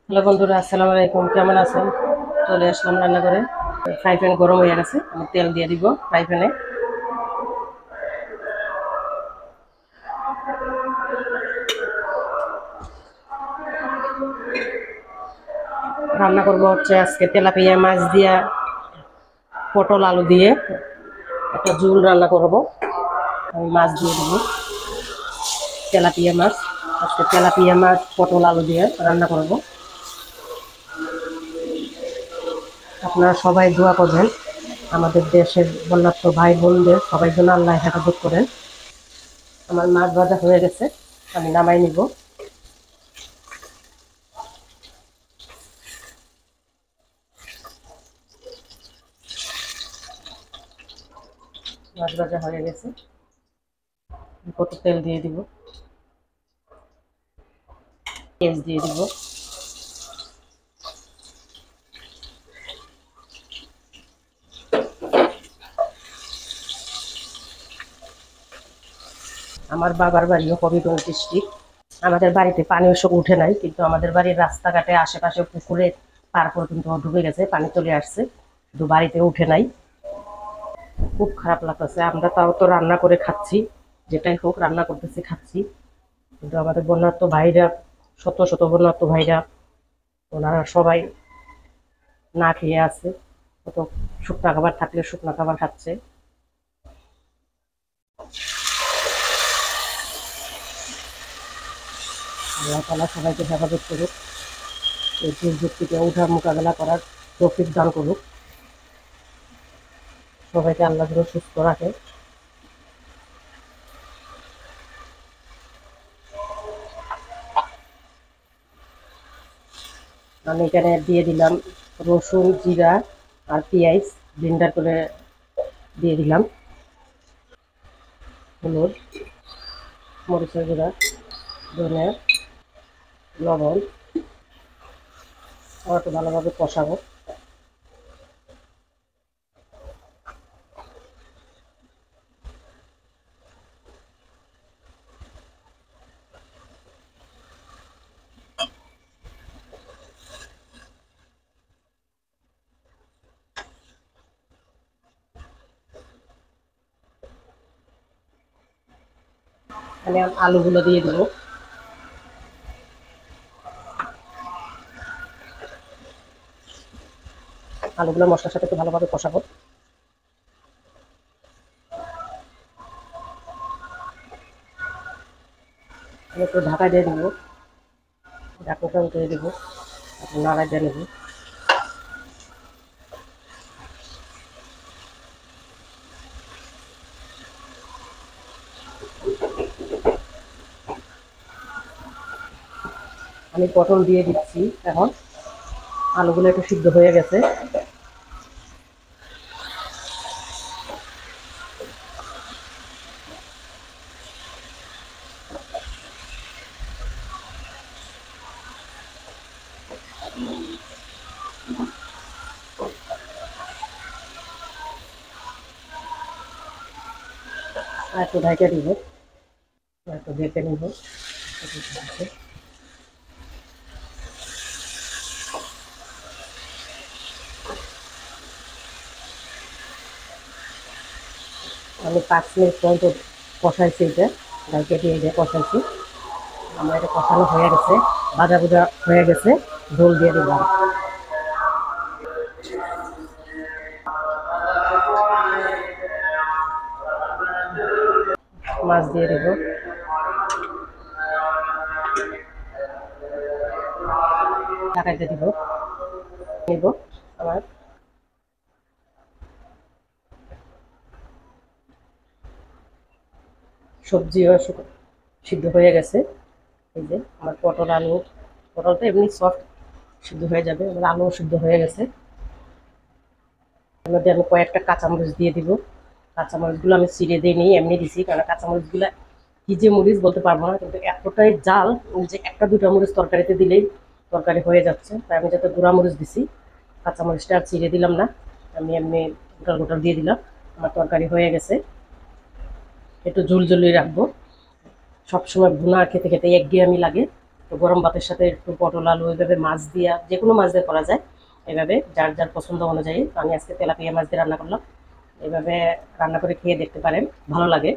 Hello বন্ধুরা, আসসালামু আলাইকুম। কেমন আছেন? চলে আসলাম রান্না করে। ফ্রাই প্যান গরম হয়ে গেছে, আমি তেল দিয়ে দিব ফ্রাই প্যানে। রান্না করব হচ্ছে আজকে তেলাপিয়া মাছ দিয়া পটল আলু দিয়ে একটা ঝোল রান্না করব। আমি মাছ দিয়ে দিব, তেলাপিয়া মাছ। আজকে তেলাপিয়া মাছ পটল আলু দিয়ে রান্না করব। আপনারা সবাই দোয়া করবেন আমাদের দেশের বন্যার্থ ভাই বোনদের, সবাই যেন আল্লাহ হেফাজত করেন। আমার মাছ ভাজা হয়ে গেছে, আমি নামাই নিব। মাছ ভাজা হয়ে গেছে, কত তেল দিয়ে দিব, পেঁয়াজ দিয়ে দিব। আমার বাবার বাড়িও হবিগঞ্জ ডিস্ট্রিক্ট। আমাদের বাড়িতে পানি ওসব উঠে নাই, কিন্তু আমাদের বাড়ির রাস্তাঘাটে আশেপাশে পুকুরে পার পর্যন্ত ডুবে গেছে, পানি চলে আসছে, কিন্তু বাড়িতে উঠে নাই। খুব খারাপ লাগতেছে। আমরা তাও তো রান্না করে খাচ্ছি, যেটাই হোক রান্না করতেছি, খাচ্ছি। কিন্তু আমাদের বন্যার্থ ভাইরা, শত শত বন্যার্থ ভাইরা, ওনারা সবাই না খেয়ে আছে। কত শুকনা খাবার থাকলে শুকনা খাবার খাচ্ছে। আল্লাহ তাআলা সবাইকে হেফাজত করুক, এই দুর্যোগ থেকে উঠার মোকাবেলা করার তৌফিক দান করুক। সবাইকে আল্লাহ যেন সুস্থ রাখে। আমি এখানে দিয়ে দিলাম রসুন, জিরা আর পেঁয়াজ ব্লেন্ডার করে দিয়ে দিলাম। হলুদ, মরিচের গুঁড়া, ধনে, লবণ। আর একটু ভালোভাবে কষাবো। আমি আলুগুলো দিয়ে দেবো। আলুগুলো মশলার সাথে একটু ভালোভাবে কষাবো। আমি একটু ঢাকা দিয়ে দেবো, ঢাকনাটা উঠিয়ে দেবো, নাড়া দিয়ে নেবো। আমি পটল দিয়ে দিচ্ছি এখন। আলুগুলো একটু সিদ্ধ হয়ে গেছে। আর একটু ঢাকা দিব, একটু ঢেকে নিব। আমি 5 মিনিট পর্যন্ত কষাইছি, এটা ঢাকা দিয়ে দিয়ে কষাইছি। আমার এটা কষানো হয়ে গেছে, ভাজা ভাজা হয়ে গেছে। ঝোল দিয়ে দিলাম। মাছ দিয়ে দেবো, ঢাকাইতে দিব, নিব। আমার সবজিও সিদ্ধ হয়ে গেছে। এই যে আমার পটল আলু, পটলটা এমনি সফট সিদ্ধ হয়ে যাবে, আমার আলুও সিদ্ধ হয়ে গেছে। এর মধ্যে আমি কয়েকটা কাঁচামরিচ দিয়ে দিব। কাঁচামরিচগুলো আমি ছিঁড়ে দিয়ে নিই, এমনি দিছি, কারণ কাঁচামরিচগুলো কি যে মরিচ বলতে পারবো না, কিন্তু এতটাই জাল যে একটা দুটা মরিচ তরকারিতে দিলেই তরকারি হয়ে যাচ্ছে। তাই আমি যাতে গুঁড়া মরিচ দিছি, কাঁচামরিচটা আর ছিঁড়ে দিলাম না, আমি এমনি গোটাল গোটাল দিয়ে দিলাম। আমার তরকারি হয়ে গেছে। একটু ঝুলঝুলি রাখবো। সবসময় ভুনা খেতে খেতে একঘেয়েমি লাগে, তো গরম ভাতের সাথে একটু পটল আলু এইভাবে মাছ দিয়া যে কোনো মাছ দিয়ে করা যায়। এভাবে যার যার পছন্দ অনুযায়ী আমি আজকে তেলাপিয়া মাছ দিয়ে রান্না করলাম। এভাবে রান্না করে খেয়ে দেখতে পারেন, ভালো লাগে।